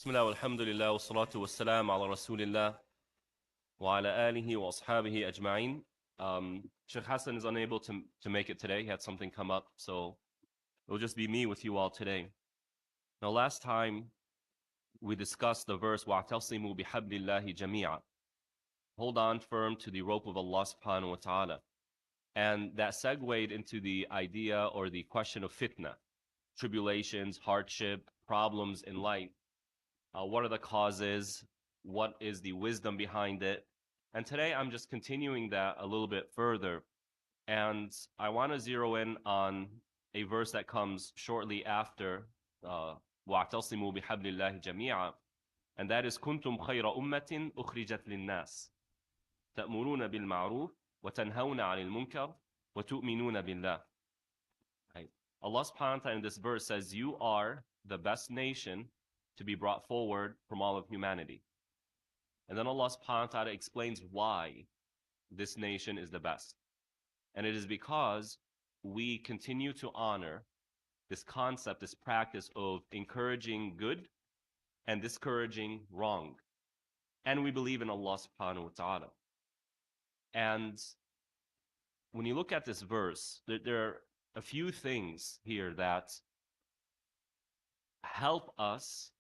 Bismillah, walhamdulillah, wa salatu wa salam ala rasulillah, wa ala alihi wa ashabihi ajma'in. Sheikh Hassan is unable to make it today. He had something come up, so it'll just be me with you all today. Now, last time we discussed the verse, وَاعْتَصِمُوا بِحَبْلِ اللَّهِ جَمِيعًا. Hold on firm to the rope of Allah subhanahu wa ta'ala. And that segued into the idea or the question of fitna, tribulations, hardship, problems in life. What are the causes? What is the wisdom behind it? And today I'm just continuing that a little bit further. And I want to zero in on a verse that comes shortly after وَاعْتَصِمُوا بِحَبْلِ اللَّهِ جَمِيعًا, and that is كُنْتُمْ خَيْرَ أُمَّةٍ أُخْرِجَتْ لِلنَّاسِ تَأْمُرُونَ بِالْمَعْرُوفِ وَتَنْهَوْنَ عَنِ الْمُنْكَرِ وَتُؤْمِنُونَ بِاللَّهِ. Right. Allah subhanahu wa ta'ala in this verse says, you are the best nation to be brought forward from all of humanity. And then Allah subhanahu wa ta'ala explains why this nation is the best. And it is because we continue to honor this concept, this practice of encouraging good and discouraging wrong. And we believe in Allah subhanahu wa ta'ala. And when you look at this verse, there are a few things here that help us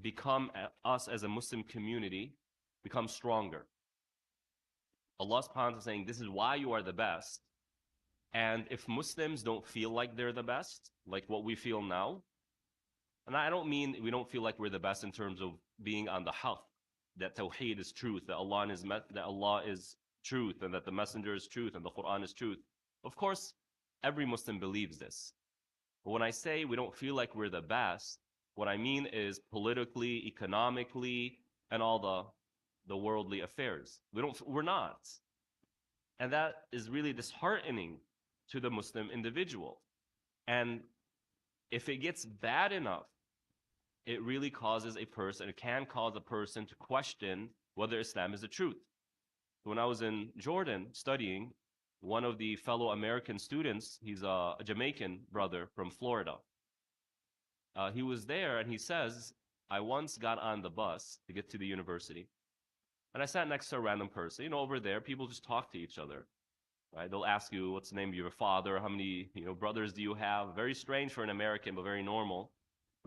become, us as a Muslim community, become stronger. Allah subhanahu wa ta'ala is saying, this is why you are the best. And if Muslims don't feel like they're the best, like what we feel now, and I don't mean we don't feel like we're the best in terms of being on the haqq, that tawheed is truth, that Allah is truth, and that the messenger is truth, and the Quran is truth. Of course, every Muslim believes this. But when I say we don't feel like we're the best, what I mean is politically, economically, and all the worldly affairs. We're not. And that is really disheartening to the Muslim individual. And if it gets bad enough, it really causes a person, it can cause a person to question whether Islam is the truth. When I was in Jordan studying, one of the fellow American students, he's a Jamaican brother from Florida. He was there and he says, I once got on the bus to get to the university and I sat next to a random person. You know, over there, people just talk to each other. Right? They'll ask you, what's the name of your father? How many brothers do you have? Very strange for an American, but very normal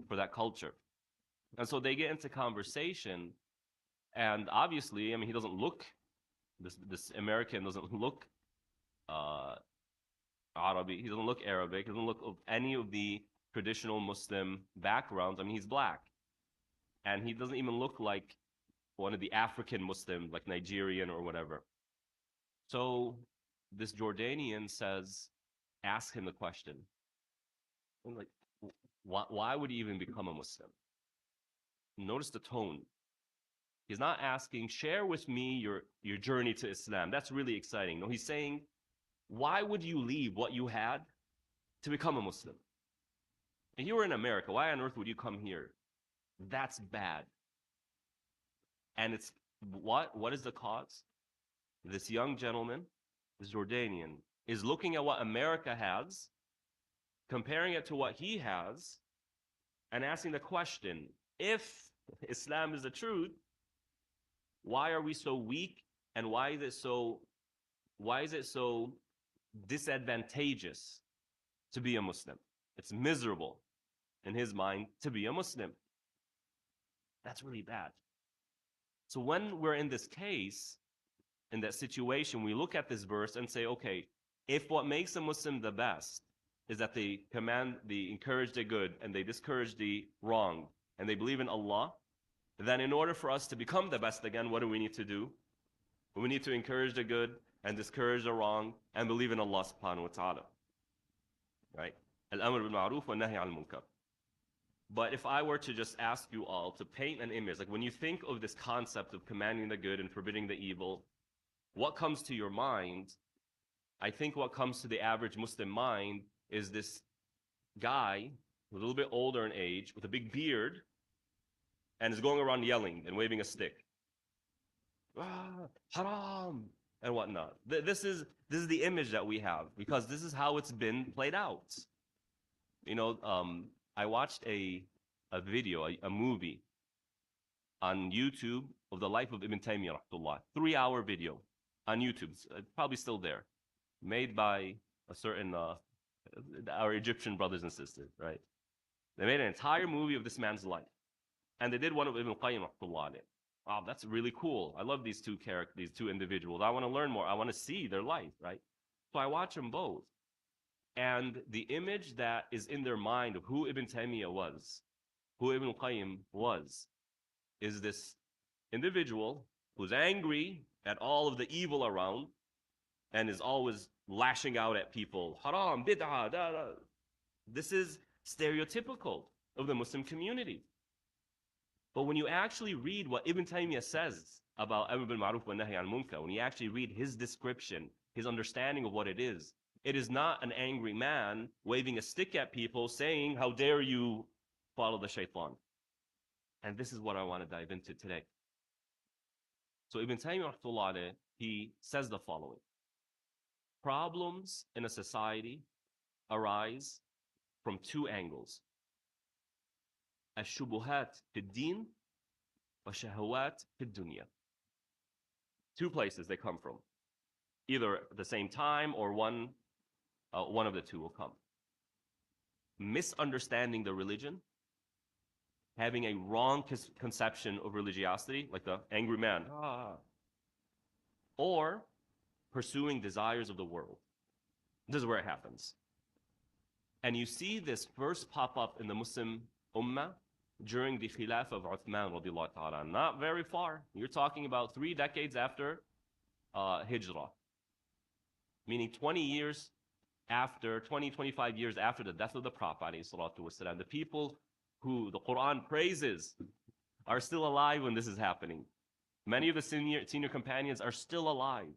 for that culture. And so they get into conversation, and obviously, I mean, he doesn't look, this American doesn't look Arabic, he doesn't look Arabic, he doesn't look of any of the traditional Muslim backgrounds. I mean, he's black. And he doesn't even look like one of the African Muslims, like Nigerian or whatever. So this Jordanian says, ask him the question. I'm like, why would he even become a Muslim? Notice the tone. He's not asking, share with me your journey to Islam. That's really exciting. No, he's saying, why would you leave what you had to become a Muslim? If you were in America, why on earth would you come here? That's bad. And it's what is the cause? This young gentleman, this Jordanian, is looking at what America has, comparing it to what he has, and asking the question, if Islam is the truth, why are we so weak, and why is it so disadvantageous to be a Muslim? It's miserable in his mind to be a Muslim. That's really bad. So when we're in this case, in that situation, we look at this verse and say, okay, if what makes a Muslim the best is that they encourage the good and they discourage the wrong, and they believe in Allah, then in order for us to become the best again, what do we need to do? We need to encourage the good and discourage the wrong and believe in Allah subhanahu wa ta'ala. Right? Al-amr bil-ma'ruf wa nahy al-munkar. But if I were to just ask you all to paint an image, like when you think of this concept of commanding the good and forbidding the evil, what comes to your mind? I think what comes to the average Muslim mind is this guy, a little bit older in age, with a big beard, and is going around yelling and waving a stick. Ah, haram, and whatnot. This is the image that we have, because this is how it's been played out. I watched a video, a movie on YouTube of the life of Ibn Taymiyyah, rahmatullah. 3-hour video on YouTube. It's probably still there, made by a certain our Egyptian brothers and sisters, right? They made an entire movie of this man's life, and they did one of Ibn Qayyim, rahmatullah. Wow, that's really cool. I love these two characters, these two individuals. I want to learn more. I want to see their life, right? So I watch them both. And the image that is in their mind of who Ibn Taymiyyah was, who Ibn Qayyim was, is this individual who's angry at all of the evil around and is always lashing out at people. Haram, bid'ah, da, da. This is stereotypical of the Muslim community. But when you actually read what Ibn Taymiyyah says about Amr bil Ma'ruf wa Nahy al Munkar, when you actually read his description, his understanding of what it is not an angry man waving a stick at people saying, how dare you follow the shaitan. And this is what I want to dive into today. So Ibn Taymiyyah, he says the following. Problems in a society arise from two angles. الشبهات في الدين وشهوات في الدنيا. Two places they come from. Either at the same time or one of the two will come. Misunderstanding the religion, having a wrong conception of religiosity, like the angry man, or pursuing desires of the world. This is where it happens. And you see this first pop up in the Muslim Ummah during the Khilafah of Uthman radiallahu ta'ala. Not very far. You're talking about 3 decades after Hijrah. Meaning 20 years after, 25 years after the death of the Prophet alayhi salatu wasalam. The people who the Quran praises are still alive when this is happening. Many of the senior companions are still alive.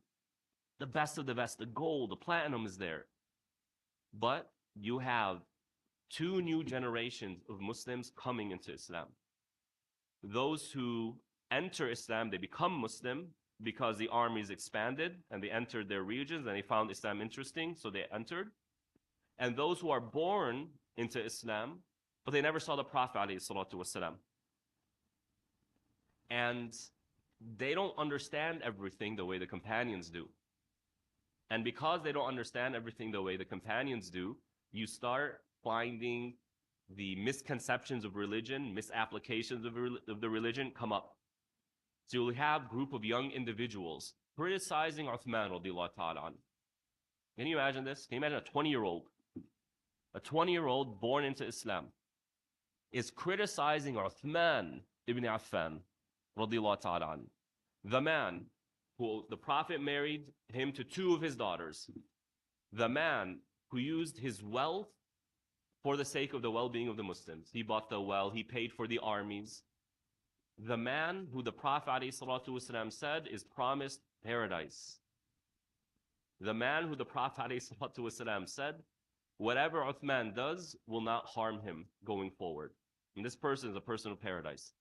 The best of the best, the gold, the platinum is there. But you have 2 new generations of Muslims coming into Islam. Those who enter Islam, they become Muslim because the armies expanded and they entered their regions and they found Islam interesting, so they entered. And those who are born into Islam, but they never saw the Prophet ﷺ. And they don't understand everything the way the companions do. And because they don't understand everything the way the companions do, you start finding the misconceptions of religion, misapplications of the religion come up. So you'll have a group of young individuals criticizing Uthman radiallahu ta'ala. Can you imagine this? Can you imagine a 20-year-old? A 20-year-old born into Islam is criticizing Uthman ibn Affan radiallahu ta'ala. The man who the Prophet married him to 2 of his daughters. The man who used his wealth for the sake of the well-being of the Muslims. He bought the well, he paid for the armies. The man who the Prophet ﷺ said is promised paradise. The man who the Prophet ﷺ said, whatever Uthman does will not harm him going forward. And this person is a person of paradise.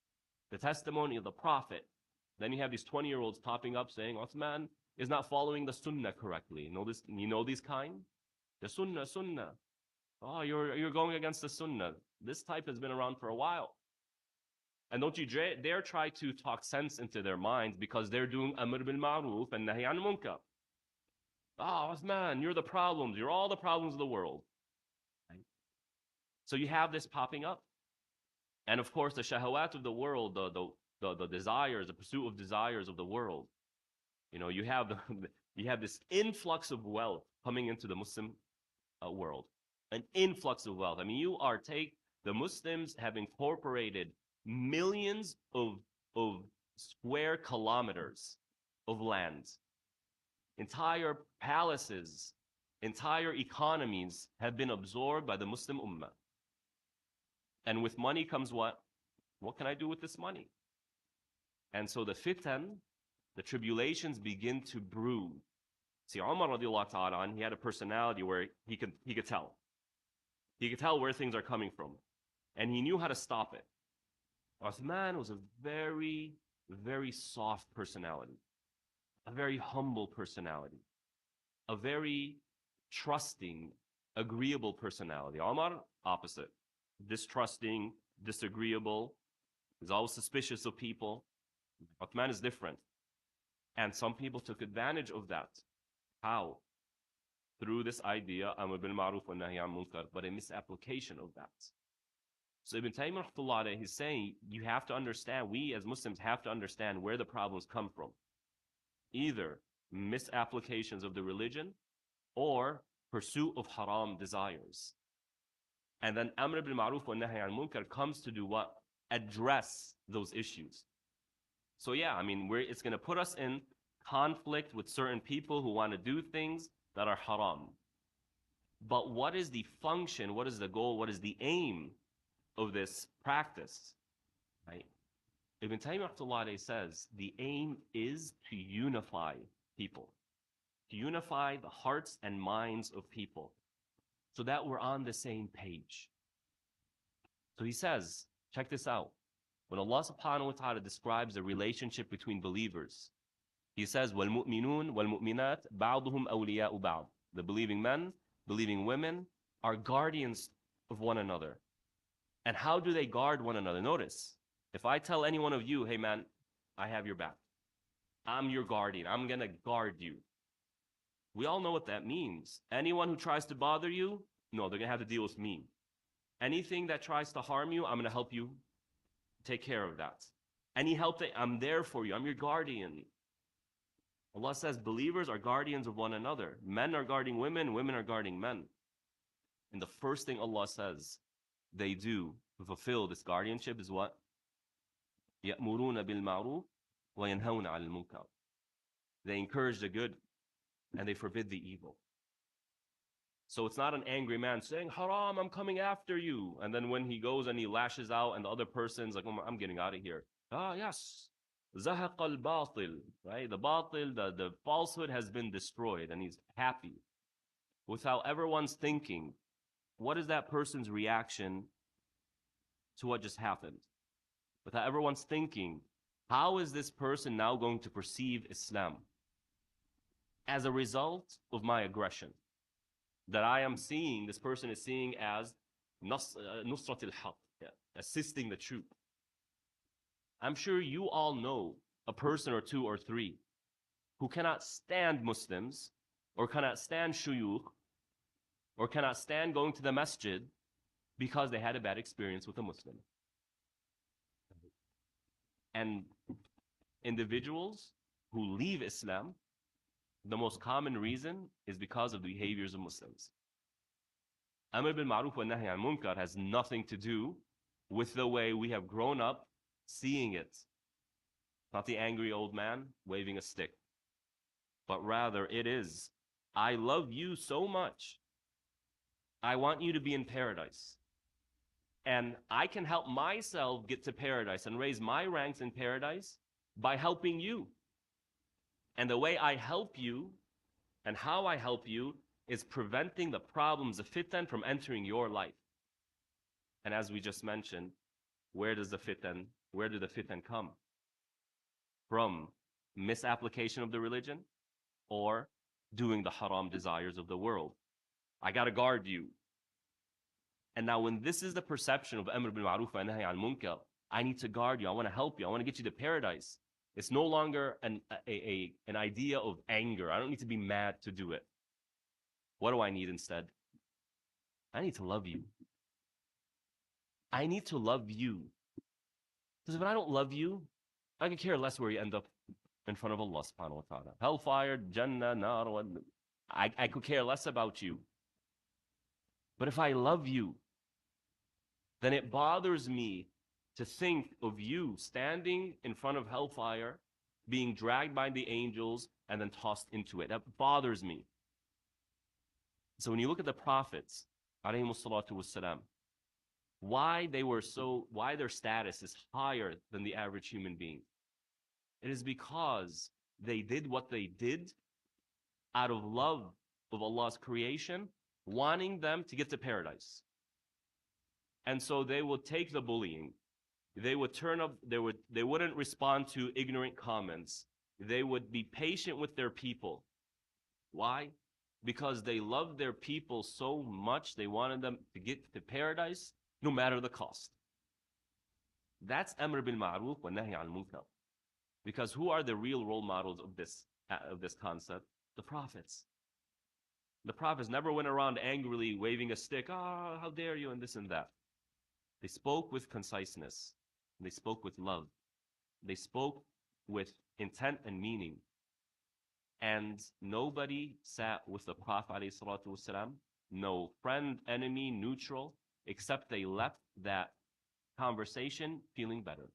The testimony of the Prophet. Then you have these 20-year-olds popping up saying, Uthman is not following the sunnah correctly. You know these kind? The sunnah. Oh, you're going against the sunnah. This type has been around for a while. And don't you dare try to talk sense into their minds because they're doing amr bil ma'ruf and nahy an munkar. Oh, Uthman, you're the problems. You're all the problems of the world. Right? So you have this popping up. And of course, the shahawat of the world, the desires, the pursuit of desires of the world. You know, you have this influx of wealth coming into the Muslim world. An influx of wealth. I mean, the Muslims have incorporated millions of square kilometers of land. Entire palaces, entire economies have been absorbed by the Muslim Ummah. And with money comes what? What can I do with this money? And so the fitan, the tribulations begin to brew. See, Umar radiallahu ta'ala, he had a personality where he could tell. He could tell where things are coming from. And he knew how to stop it. Uthman was a very, very soft personality. A very humble personality. A very trusting, agreeable personality. Umar, opposite. Distrusting, disagreeable, He's always suspicious of people. Uthman is different. And some people took advantage of that. How? Through this idea, Amr bil Ma'ruf wa Nahy an Munkar, but a misapplication of that. So Ibn Taymiyyah, he's saying you have to understand, we as Muslims have to understand where the problems come from. Either misapplications of the religion or pursuit of haram desires. And then Amr bil Ma'ruf wa Nahy an Munkar comes to do what? Address those issues. So yeah, I mean, it's going to put us in conflict with certain people who want to do things that are haram. But what is the function? What is the goal? What is the aim of this practice? Right? Ibn Taymiyyah says the aim is to unify people, to unify the hearts and minds of people so that we're on the same page. So he says, check this out. When Allah subhanahu wa ta'ala describes the relationship between believers, He says, وَالْمُؤْمِنُونَ وَالْمُؤْمِنَاتِ بَعْضُهُمْ أَوْلِيَاءُ بَعْضٍ. The believing men, believing women are guardians of one another. And how do they guard one another? Notice, if I tell any one of you, hey man, I have your back. I'm your guardian. I'm going to guard you. We all know what that means. Anyone who tries to bother you, no, they're going to have to deal with me. Anything that tries to harm you, I'm going to help you take care of that. Any help that I'm there for you. I'm your guardian. Allah says believers are guardians of one another. Men are guarding women, women are guarding men. And the first thing Allah says they do to fulfill this guardianship is what? يَأْمُرُونَ بِالْمَعْرُوفِ وَيَنْهَوْنَ عَلَى الْمُنكَرِ. They encourage the good and they forbid the evil. So it's not an angry man saying, haram, I'm coming after you. And then when he goes and he lashes out and the other person's like, oh, I'm getting out of here. Ah, yes. زَهَقَ الْبَاطِل. Right? The batil, the falsehood has been destroyed and he's happy. Without ever once thinking, what is that person's reaction to what just happened? Without ever once thinking, how is this person now going to perceive Islam as a result of my aggression? That I am seeing, this person is seeing as nusrat al-haq, assisting the truth. I'm sure you all know a person or two or three who cannot stand Muslims or cannot stand shuyukh or cannot stand going to the masjid because they had a bad experience with a Muslim. And individuals who leave Islam, the most common reason is because of the behaviors of Muslims. Amr bil Ma'ruf wa Nahy an Munkar has nothing to do with the way we have grown up seeing it. Not the angry old man waving a stick, but rather it is, I love you so much. I want you to be in paradise. And I can help myself get to paradise and raise my ranks in paradise by helping you. And the way I help you and how I help you is preventing the problems of fitan from entering your life. And as we just mentioned, where do the fitan come? From misapplication of the religion or doing the haram desires of the world. I got to guard you. And now when this is the perception of Amr bil Ma'ruf wa Nahy an Munkar, I need to guard you, I want to help you, I want to get you to paradise. It's no longer an idea of anger. I don't need to be mad to do it. What do I need instead? I need to love you. I need to love you. Because if I don't love you, I could care less where you end up in front of Allah subhanahu wa ta'ala. Hellfire, Jannah, Nar, I could care less about you. But if I love you, then it bothers me to think of you standing in front of hellfire, being dragged by the angels, and then tossed into it. That bothers me. So when you look at the prophets, والسلام, why their status is higher than the average human being, it is because they did what they did out of love of Allah's creation, wanting them to get to paradise. And so they would take the bullying. They would turn up, they wouldn't respond to ignorant comments. They would be patient with their people. Why? Because they loved their people so much, they wanted them to get to paradise no matter the cost. That's amr bil ma'ruf wa nahy al munkar. Because who are the real role models of this concept? The prophets. The prophets never went around angrily waving a stick, ah, how dare you, and this and that. They spoke with conciseness. They spoke with love. They spoke with intent and meaning. And nobody sat with the Prophet ﷺ, no friend, enemy, neutral, except they left that conversation feeling better,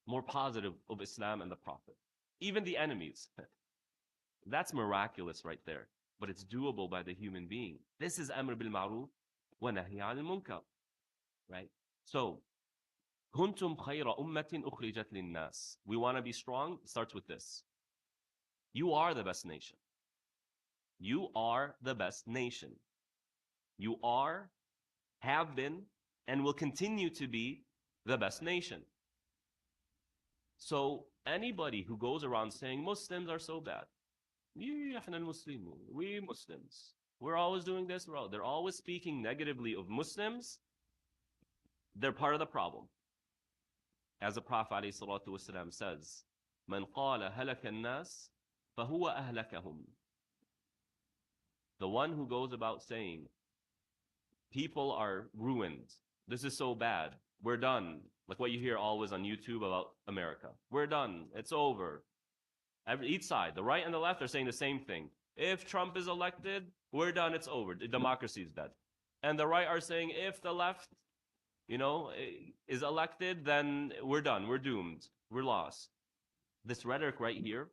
more positive of Islam and the Prophet. Even the enemies. That's miraculous right there. But it's doable by the human being. This is Amr bil Ma'ruf wa Nahy al Munkar. Right? So, كنتم خير أمة أخرجت للناس. We want to be strong. It starts with this. You are the best nation. You are the best nation. You are, have been, and will continue to be the best nation. So anybody who goes around saying Muslims are so bad, we Muslims, we're always doing this, they're always speaking negatively of Muslims, they're part of the problem. As the Prophet ﷺ says, من قال هلك الناس فهو أهلكهم. The one who goes about saying, people are ruined, this is so bad, we're done, like what you hear always on YouTube about America. We're done, it's over. Each side, the right and the left, are saying the same thing. If Trump is elected, we're done, it's over. Democracy is dead. And the right are saying if the left, is elected, then we're done, we're doomed, we're lost. This rhetoric right here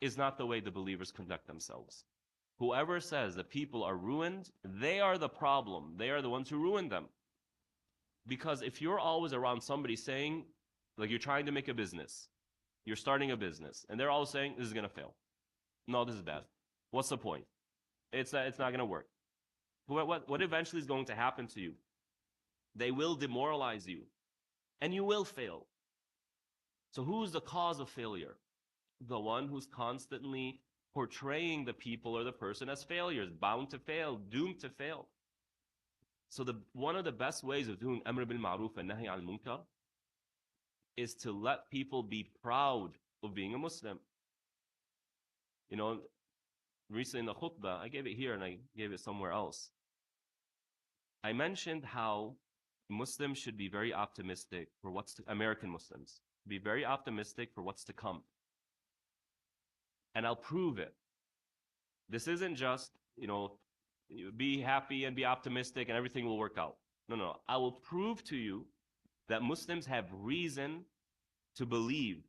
is not the way the believers conduct themselves. Whoever says that people are ruined, they are the problem. They are the ones who ruin them. Because if you're always around somebody saying, like you're trying to make a business, you're starting a business, and they're all saying, this is going to fail. No, this is bad. What's the point? It's not going to work. What eventually is going to happen to you? They will demoralize you, and you will fail. So who's the cause of failure? The one who's constantly portraying the people or the person as failures, bound to fail, doomed to fail. So one of the best ways of doing Amr bil Ma'ruf and Nahy al Munkar is to let people be proud of being a Muslim. Recently in the khutbah, I gave it here and I gave it somewhere else. I mentioned how Muslims should be very optimistic for American Muslims, be very optimistic for what's to come. And I'll prove it. This isn't just, be happy and be optimistic and everything will work out. No. I will prove to you that Muslims have reason to believe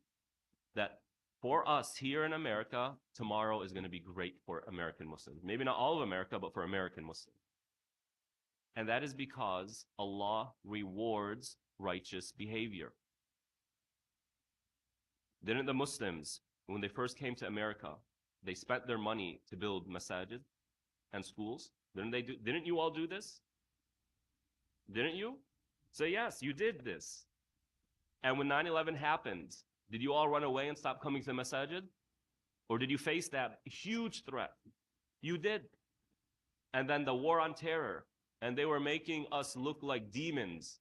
that for us here in America, tomorrow is going to be great for American Muslims. Maybe not all of America, but for American Muslims. And that is because Allah rewards righteous behavior. Didn't the Muslims, when they first came to America, they spent their money to build masajid and schools? Didn't you all do this? Didn't you? So yes, you did this. And when 9/11 happened, did you all run away and stop coming to the masajid? Or did you face that huge threat? You did. And then the war on terror, and they were making us look like demons.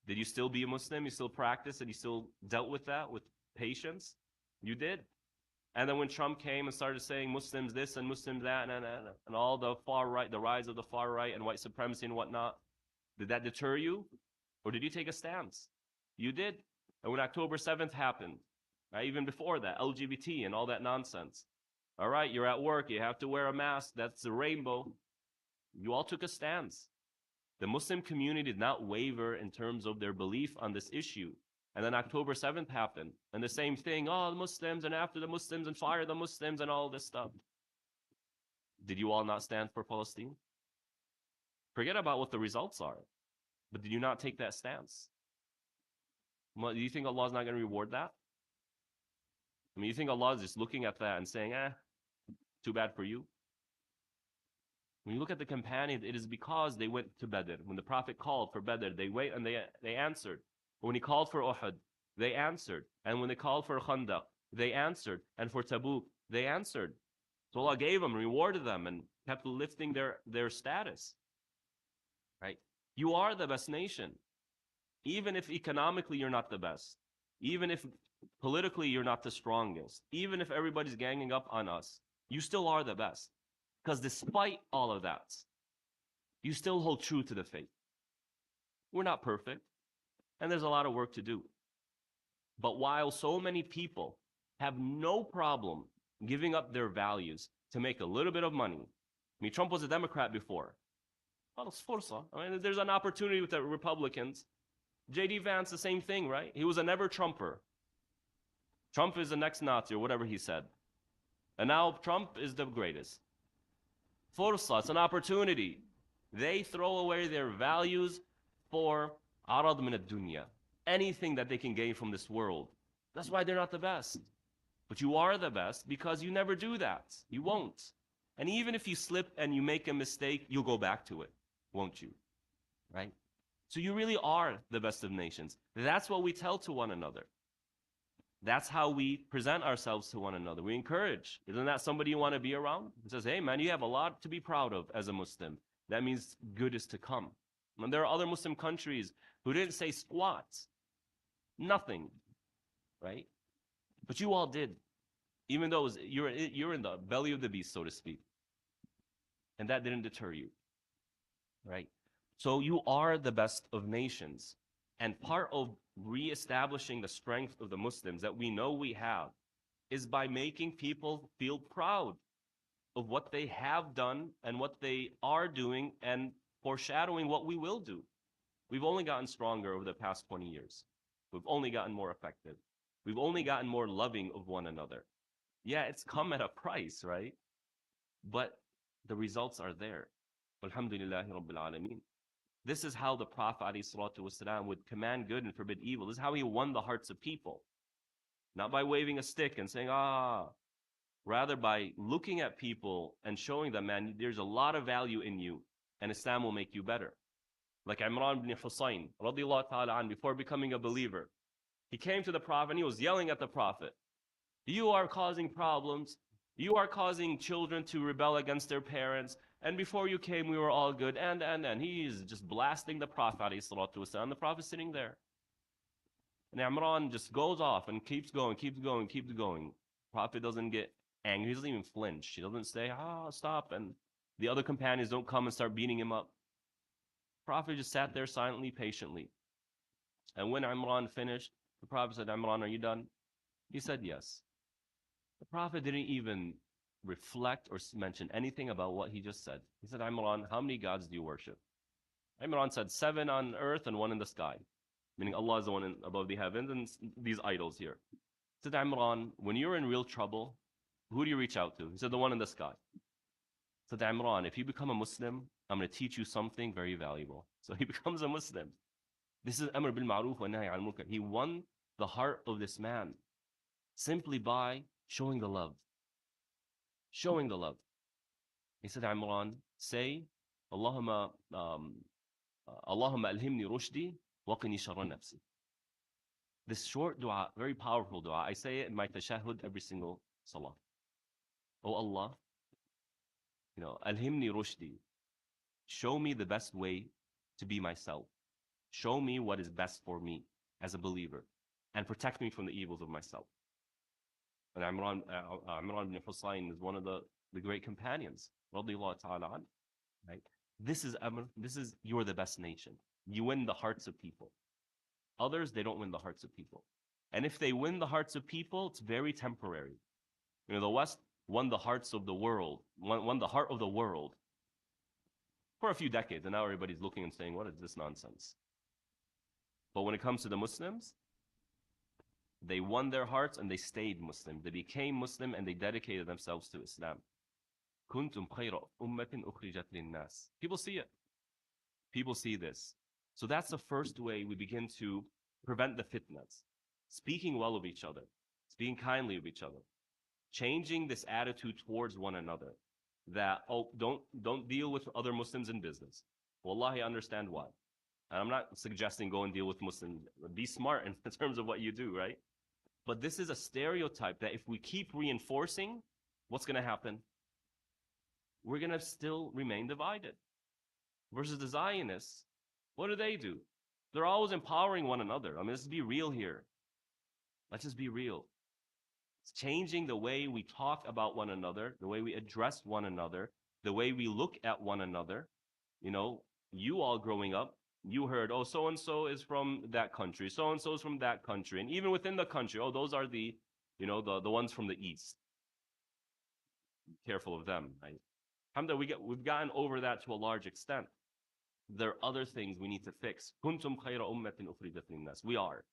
Did you still be a Muslim? You still practice and you still dealt with that with patience? You did. And then when Trump came and started saying Muslims this and Muslims that and all the far right, the rise of the far right and white supremacy and whatnot, did that deter you? Or did you take a stance? You did. And when October 7th happened, right, even before that, LGBT and all that nonsense. All right, you're at work, you have to wear a mask, that's the rainbow. You all took a stance. The Muslim community did not waver in terms of their belief on this issue. And then October 7th happened, and the same thing, the Muslims, and after the Muslims, and fire the Muslims, and all this stuff. Did you all not stand for Palestine? Forget about what the results are, but did you not take that stance? Do you think Allah is not going to reward that? I mean, you think Allah is just looking at that and saying, too bad for you? When you look at the companions, it is because they went to Badr. When the Prophet called for Badr, they went and they answered. When he called for Uhud, they answered. And when they called for Khandaq, they answered. And for Tabuk, they answered. So Allah gave them, rewarded them, and kept lifting their status. Right? You are the best nation. Even if economically you're not the best, even if politically you're not the strongest, even if everybody's ganging up on us, you still are the best. Because despite all of that, you still hold true to the faith. We're not perfect, and there's a lot of work to do. But while so many people have no problem giving up their values to make a little bit of money, I mean, Trump was a Democrat before. I mean, there's an opportunity with the Republicans. J.D. Vance, the same thing, right? He was a never Trumper. Trump is the next Nazi or whatever he said. And now Trump is the greatest. Fursa, it's an opportunity. They throw away their values for arad min ad-dunya, anything that they can gain from this world. That's why they're not the best. But you are the best because you never do that. You won't. And even if you slip and you make a mistake, you'll go back to it, won't you? Right? So you really are the best of nations. That's what we tell to one another. That's how we present ourselves to one another. We encourage. Isn't that somebody you want to be around? It says, hey, man, you have a lot to be proud of as a Muslim. That means good is to come. And there are other Muslim countries who didn't say squat. Nothing. Right? But you all did. Even though you're in the belly of the beast, so to speak. And that didn't deter you. Right? So you are the best of nations. And part of reestablishing the strength of the Muslims that we know we have is by making people feel proud of what they have done and what they are doing and foreshadowing what we will do. We've only gotten stronger over the past 20 years. We've only gotten more effective. We've only gotten more loving of one another. Yeah, it's come at a price, right? But the results are there. Alhamdulillahi Rabbil Alameen. This is how the Prophet ﷺ would command good and forbid evil. This is how he won the hearts of people. Not by waving a stick and saying, rather by looking at people and showing them, man, there's a lot of value in you, and Islam will make you better. Like Imran ibn Husayn, radiallahu ta'ala an, before becoming a believer. He came to the Prophet and he was yelling at the Prophet. You are causing problems. You are causing children to rebel against their parents. And before you came, we were all good. And he's just blasting the Prophet, والسلام, the Prophet sitting there. And Imran just goes off and keeps going. Prophet doesn't get angry. He doesn't even flinch. He doesn't say, stop. And the other companions don't come and start beating him up. Prophet just sat there silently, patiently. And when Imran finished, the Prophet said, Imran, are you done? He said, yes. The Prophet didn't even reflect or mention anything about what he just said. He said, Imran, how many gods do you worship? Imran said, 7 on earth and 1 in the sky. Meaning Allah is the one above the heavens and these idols here. He said, Imran, when you're in real trouble, who do you reach out to? He said, the one in the sky. He said, Imran, if you become a Muslim, I'm going to teach you something very valuable. So he becomes a Muslim. This is Amr bil Ma'ruf wa Nahy al Munkar. He won the heart of this man simply by showing the love. Showing the love. He said, Imran, say, Allahumma alhimni rushdi wa qini sharra nafsi. This short dua, very powerful dua, I say it in my tashahhud every single salah. Oh Allah, alhimni rushdi. Show me the best way to be myself. Show me what is best for me as a believer and protect me from the evils of myself. And Imran ibn Husayn is one of the great companions. Radiallahu ta'ala an, right? This is you're the best nation. You win the hearts of people. Others, they don't win the hearts of people. And if they win the hearts of people, it's very temporary. The West won the hearts of the world, won the heart of the world for a few decades. And now everybody's looking and saying, what is this nonsense? But when it comes to the Muslims, they won their hearts and they stayed Muslim. They became Muslim and they dedicated themselves to Islam. Kuntum khayra ummatin ukhrijat linnas. People see it. People see this. So that's the first way we begin to prevent the fitnas. Speaking well of each other. Speaking kindly of each other. Changing this attitude towards one another. That, don't deal with other Muslims in business. Wallahi, I understand why. And I'm not suggesting go and deal with Muslims. Be smart in terms of what you do, right? But this is a stereotype that if we keep reinforcing, what's going to happen? We're going to still remain divided. Versus the Zionists, what do? They're always empowering one another. I mean, let's be real here. Let's just be real. It's changing the way we talk about one another, the way we address one another, the way we look at one another. You know, you all growing up, you heard, oh, so and so is from that country, so and so is from that country, and even within the country, oh, those are the, you know, the ones from the east. Be careful of them, right? Alhamdulillah, we've gotten over that to a large extent. There are other things we need to fix. كنتم خير أمة أخرجت للناس. We are.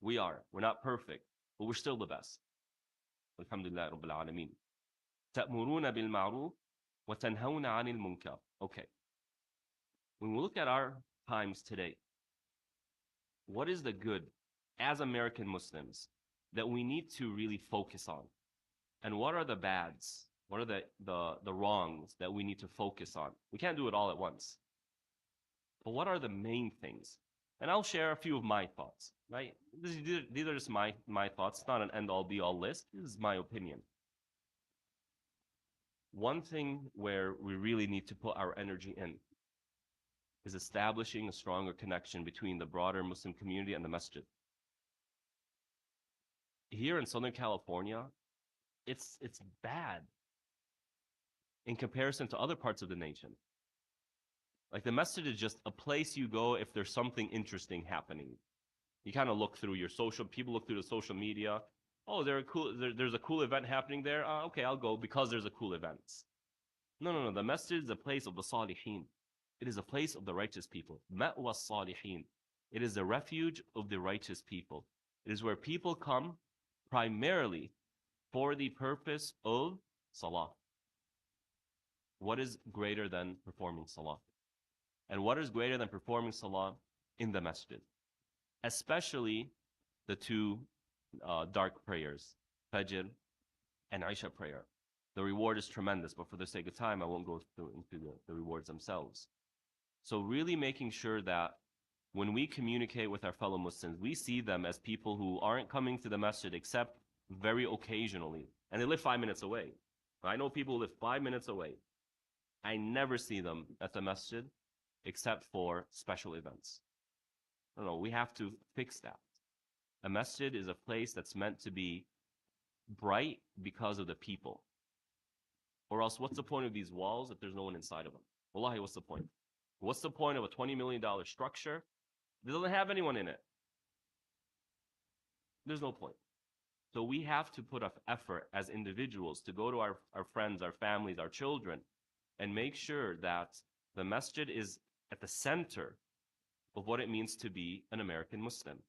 We're not perfect, but we're still the best. Alhamdulillah Rabbil Alameen. تأمرون بالمعروف وتنهون عن المنكر. Okay. When we look at our times today, what is the good as American Muslims that we need to really focus on? And what are the bads? What are the wrongs that we need to focus on? We can't do it all at once. But what are the main things? And I'll share a few of my thoughts, right? These are just my thoughts. It's not an end-all be-all list. This is my opinion. One thing where we really need to put our energy in is establishing a stronger connection between the broader Muslim community and the masjid. Here in Southern California, it's bad in comparison to other parts of the nation. Like the masjid is just a place you go if there's something interesting happening. You kind of look through people look through the social media. Oh, there's a cool event happening there. Okay, I'll go because there's a cool event. No. The masjid is a place of the salihin. It is a place of the righteous people. Ma'wa salihin. It is the refuge of the righteous people. It is where people come primarily for the purpose of salah. What is greater than performing salah? And what is greater than performing salah in the masjid? Especially the two dark prayers, Fajr and Isha prayer. The reward is tremendous, but for the sake of time, I won't go into the rewards themselves. So really making sure that when we communicate with our fellow Muslims, we see them as people who aren't coming to the masjid except very occasionally. And they live 5 minutes away. I know people who live 5 minutes away. I never see them at the masjid except for special events. No, we have to fix that. A masjid is a place that's meant to be bright because of the people. Or else, what's the point of these walls if there's no one inside of them? Wallahi, what's the point? What's the point of a $20 million structure that doesn't have anyone in it? There's no point. So we have to put up effort as individuals to go to our friends, our families, our children, and make sure that the masjid is at the center of what it means to be an American Muslim.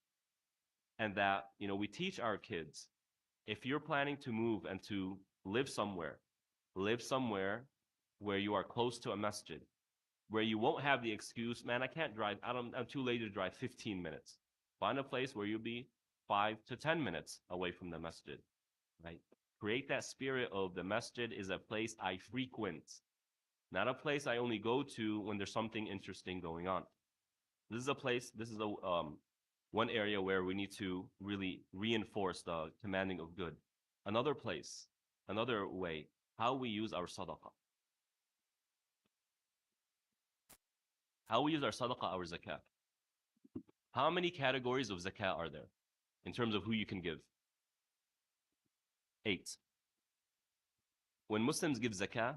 And that, we teach our kids, if you're planning to move and to live somewhere where you are close to a masjid, where you won't have the excuse, man, I can't drive, I'm too lazy to drive 15 minutes. Find a place where you'll be 5 to 10 minutes away from the masjid, right? Create that spirit of the masjid is a place I frequent, not a place I only go to when there's something interesting going on. This is one area where we need to really reinforce the commanding of good. Another way, how we use our sadaqah. How we use our sadaqah, our zakah. How many categories of zakah are there in terms of who you can give? 8. When Muslims give zakah,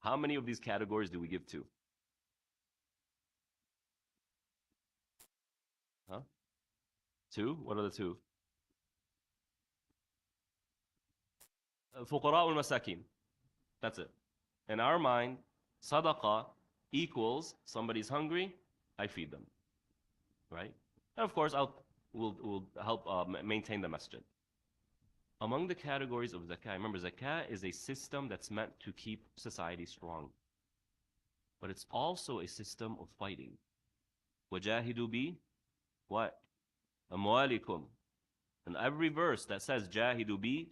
how many of these categories do we give to? Huh? 2? What are the 2? Fuqara al-masakin. That's it. In our mind, sadaqah equals somebody's hungry, I feed them. Right? And of course, we'll help maintain the masjid. Among the categories of zakah, remember, zakah is a system that's meant to keep society strong. But it's also a system of fighting. وَجَاهِدُوا بِي what? أَمْوَالِكُمْ. And every verse that says جَاهِدُوا بِي,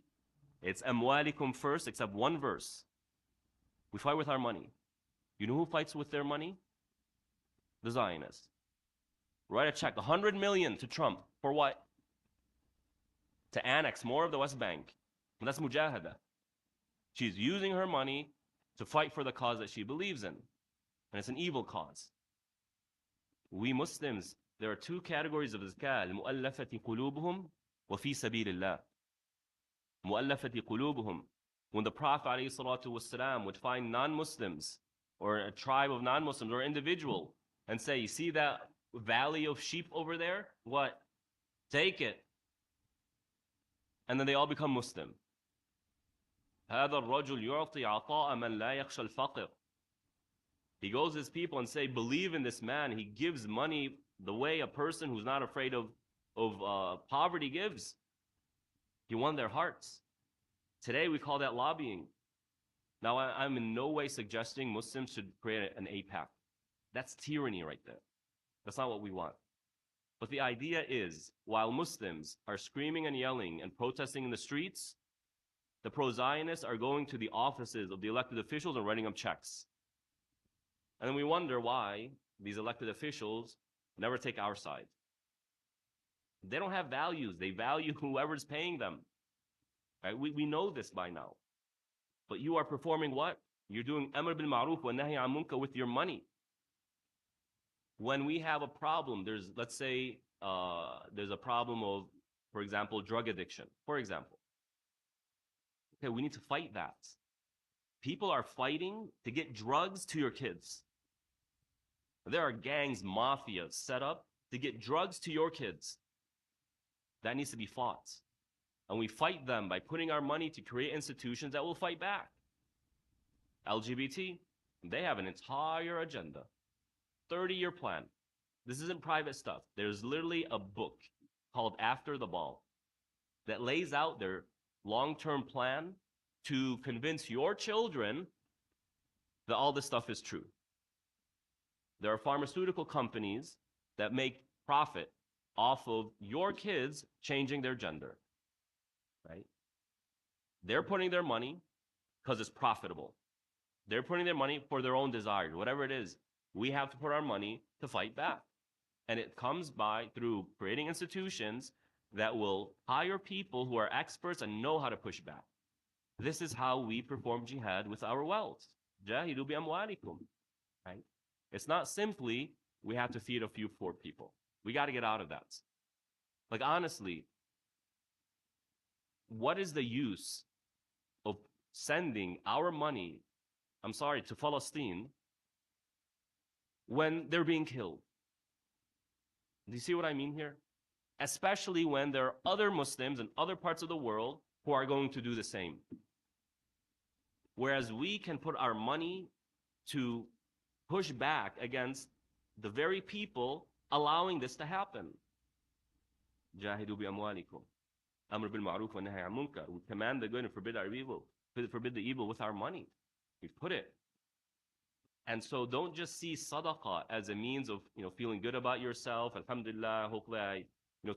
it's أَمْوَالِكُمْ first, except one verse. We fight with our money. You know who fights with their money? The Zionists. Write a check, 100 million to Trump. For what? To annex more of the West Bank. And that's mujahada. She's using her money to fight for the cause that she believes in. And it's an evil cause. We Muslims, there are two categories of zakah: المؤلفة قلوبهم وفي سبيل الله. مؤلفة قلوبهم. When the Prophet ﷺ would find non-Muslims or a tribe of non-Muslims or individual and say, you see that valley of sheep over there? What? Take it. And then they all become Muslim. هذا الرجل يعطي عطاء من لا يخشى الفقر. He goes to his people and say, believe in this man. He gives money the way a person who's not afraid of poverty gives. He won their hearts. Today we call that lobbying. Now I'm in no way suggesting Muslims should create an APAC. That's tyranny right there. That's not what we want. But the idea is, while Muslims are screaming and yelling and protesting in the streets, the pro-Zionists are going to the offices of the elected officials and writing them checks. And then we wonder why these elected officials never take our side. They don't have values. They value whoever's paying them. Right? We know this by now. But you are performing what? You're doing amr bil ma'ruf wa nahy an munkar with your money. When we have a problem, let's say there's a problem of, for example, drug addiction, for example. Okay, we need to fight that. People are fighting to get drugs to your kids. There are gangs, mafias set up to get drugs to your kids. That needs to be fought. And we fight them by putting our money to create institutions that will fight back. LGBT, they have an entire agenda. 30-year plan. This isn't private stuff. There's literally a book called After the Ball that lays out their long-term plan to convince your children that all this stuff is true. There are pharmaceutical companies that make profit off of your kids changing their gender, right? They're putting their money because it's profitable. They're putting their money for their own desires, whatever it is. We have to put our money to fight back. And it comes through creating institutions that will hire people who are experts and know how to push back. This is how we perform jihad with our wealth. Jahidu bi amwalikum, right? It's not simply we have to feed a few poor people. We got to get out of that. Like, honestly, what is the use of sending our money, to Palestine when they're being killed? Do you see what I mean here? Especially when there are other Muslims in other parts of the world who are going to do the same. Whereas we can put our money to push back against the very people allowing this to happen. Jahidu bi amwalikum. Amr bil ma'ruf wa nahy an munkar. We command the good and forbid the evil with our money. We put it. And so don't just see sadaqah as a means of, feeling good about yourself. Alhamdulillah, hopefully I,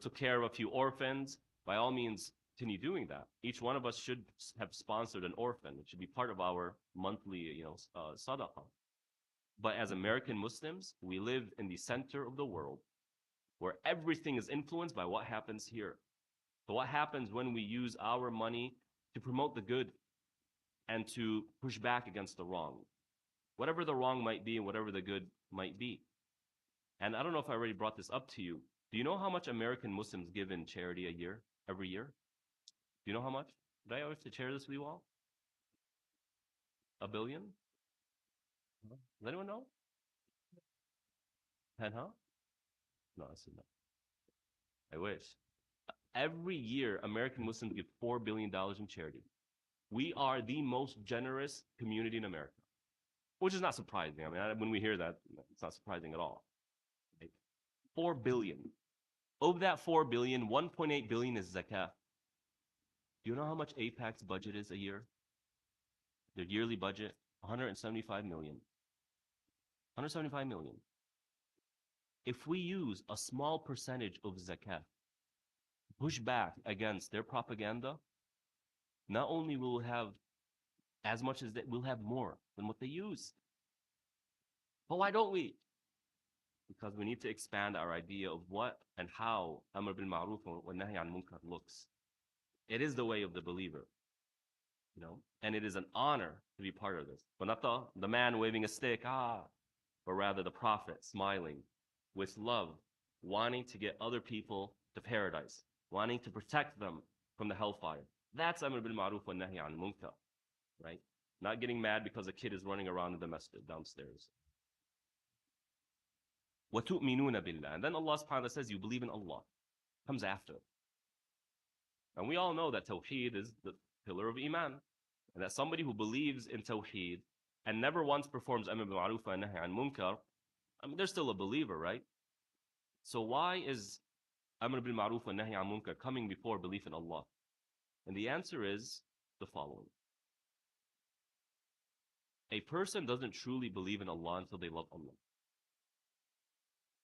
took care of a few orphans. By all means, continue doing that. Each one of us should have sponsored an orphan. It should be part of our monthly, sadaqah. But as American Muslims, we live in the center of the world where everything is influenced by what happens here. So what happens when we use our money to promote the good and to push back against the wrong? Whatever the wrong might be and whatever the good might be. And I don't know if I already brought this up to you. Do you know how much American Muslims give in charity every year? Do you know how much? Did I always share this with you all? $1 billion? Does anyone know? 10, huh? No, I said no. I wish. Every year, American Muslims give $4 billion in charity. We are the most generous community in America, which is not surprising. I mean, when we hear that, it's not surprising at all. Right? 4 billion. Of that 4 billion, 1.8 billion is zakah. Do you know how much AIPAC's budget is a year? Their yearly budget, 175 million. 175 million. If we use a small percentage of zakah, push back against their propaganda, not only will we have as much as we'll have more than what they use. But why don't we? Because we need to expand our idea of what and how Amr bil Ma'ruf wa Nahy an Munkar looks. It is the way of the believer, and it is an honor to be part of this. But not the man waving a stick, but rather the Prophet smiling with love, wanting to get other people to paradise, wanting to protect them from the hellfire. That's amr bil ma'ruf wa nahi an munkar, right? Not getting mad because a kid is running around in the masjid downstairs. وَتُؤْمِنُونَ بِاللَّهِ. And then Allah subhanahu wa ta'ala says, you believe in Allah. Comes after. And we all know that Tawheed is the pillar of Iman. And that somebody who believes in Tawheed and never once performs Amr bil Ma'ruf wa Nahy an Munkar, I mean, they're still a believer, right? So why is Amr bil Ma'ruf wa Nahy an Munkar coming before belief in Allah? And the answer is the following. A person doesn't truly believe in Allah until they love Allah.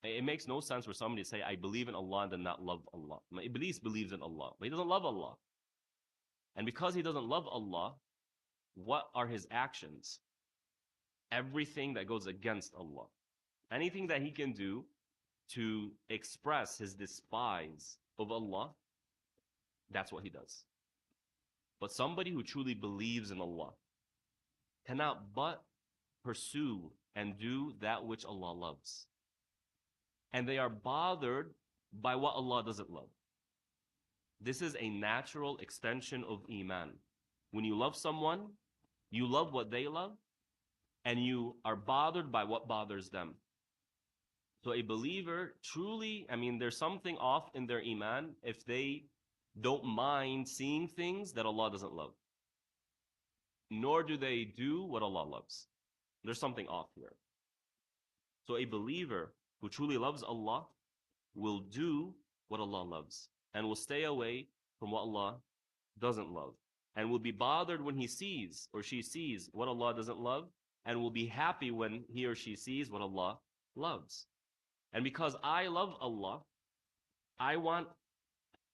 It makes no sense for somebody to say, I believe in Allah and then not love Allah. Iblis believes in Allah, but he doesn't love Allah. And because he doesn't love Allah, what are his actions? Everything that goes against Allah. Anything that he can do to express his despise of Allah, that's what he does. But somebody who truly believes in Allah cannot but pursue and do that which Allah loves. And they are bothered by what Allah doesn't love. This is a natural extension of Iman. When you love someone, you love what they love, and you are bothered by what bothers them. So a believer truly, there's something off in their Iman if they don't mind seeing things that Allah doesn't love. Nor do they do what Allah loves. There's something off here. So a believer who truly loves Allah will do what Allah loves and will stay away from what Allah doesn't love, and will be bothered when he sees or she sees what Allah doesn't love, and will be happy when he or she sees what Allah loves. And because I love Allah, I want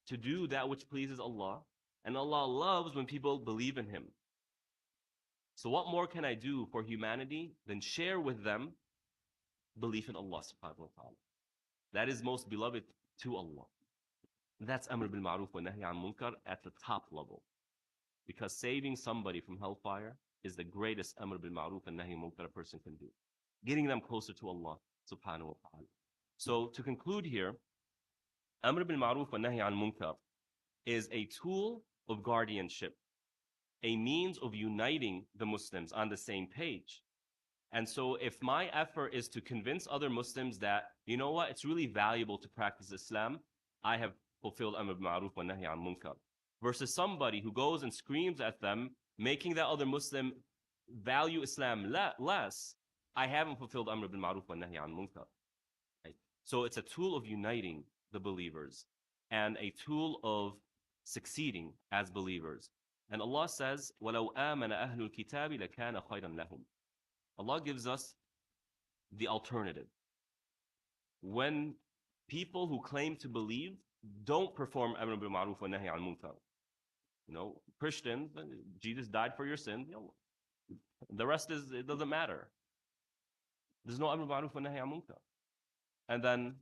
to do that which pleases Allah, and Allah loves when people believe in Him. So what more can I do for humanity than share with them belief in Allah subhanahu wa ta'ala? That is most beloved to Allah. That's Amr bil Ma'ruf wa Nahy an Munkar at the top level. Because saving somebody from hellfire is the greatest Amr bil Ma'ruf and Nahy Munkar a person can do. Getting them closer to Allah subhanahu wa ta'ala. So to conclude here, Amr bil Ma'ruf wa Nahy an Munkar is a tool of guardianship, a means of uniting the Muslims on the same page. And so if my effort is to convince other Muslims that, you know what, it's really valuable to practice Islam, I have fulfilled Amr bil Ma'ruf wa Nahy an Munkar. Versus somebody who goes and screams at them, making that other Muslim value Islam less, I haven't fulfilled Amr bil Ma'ruf wa Nahy an Munkar. Right? So it's a tool of uniting the believers and a tool of succeeding as believers. And Allah says, وَلَوْ آمَنَ أَهْلُ الْكِتَابِ لَكَانَ خَيْرًا لَهُمْ. Allah gives us the alternative. When people who claim to believe don't perform Amr bil Ma'ruf wa Nahy an Munkar, Christians, Jesus died for your sin. The rest it doesn't matter. There's no Amr bil Ma'ruf wa Nahy an Munkar. And then,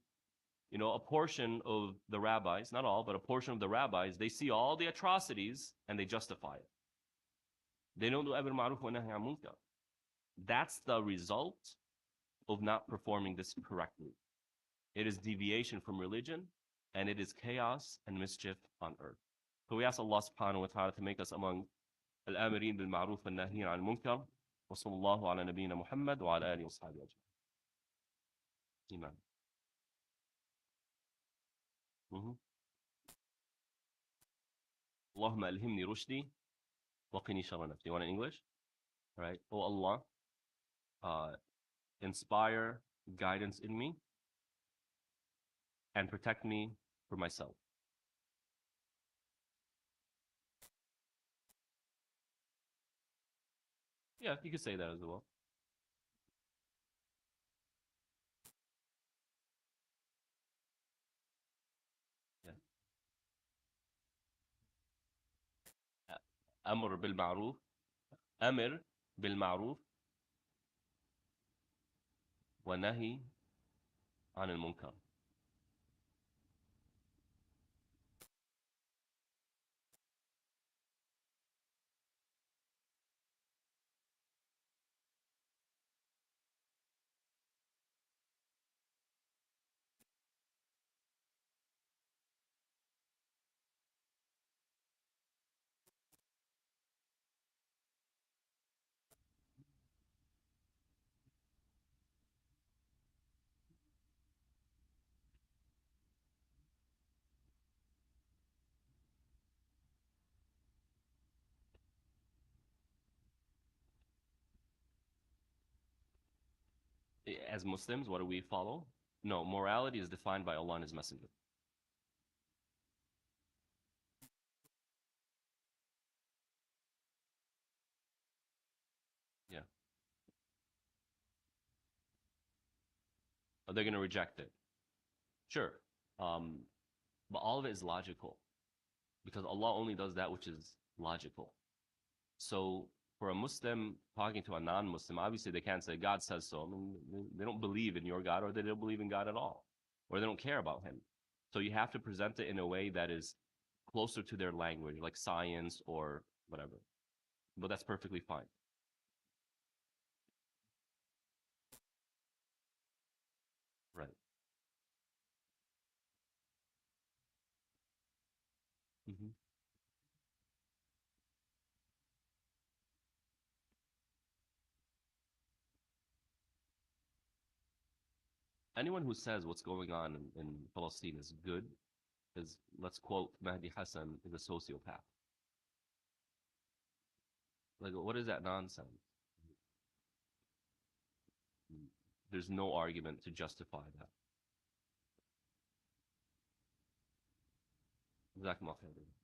a portion of the rabbis, not all, but a portion of the rabbis, they see all the atrocities and they justify it. They don't do Amr bil Ma'ruf wa Nahy an Munkar. That's the result of not performing this correctly. It is deviation from religion, and it is chaos and mischief on earth. So we ask Allah subhanahu wa ta'ala to make us among al-amirin bil ma'ruf wa nahiyin al munkar. Wa sallallahu ala nabiyyina Muhammad wa ala alihi wa sahbihi ajma'in. Amen. Allahumma alhimni rushdi wa qini sharra nafsi. You want it in English? All right. Oh Allah, inspire guidance in me and protect me for myself. Yeah, you could say that as well. Yeah. Amr bil ma'ruf. Amr bil ma'ruf wa nahi an al munkar. As Muslims, what do we follow? No, morality is defined by Allah and His Messenger. Yeah. They're going to reject it. Sure. Um, but all of it is logical because Allah only does that which is logical. So for a Muslim talking to a non-Muslim, obviously they can't say God says so. I mean, they don't believe in your God, or they don't believe in God at all, or they don't care about Him. So you have to present it in a way that is closer to their language, like science or whatever. But that's perfectly fine. Right. Hmm. Anyone who says what's going on in Palestine is good is, let's quote Mahdi Hassan, is a sociopath. Like, what is that nonsense? There's no argument to justify that. Jazakumullah khair.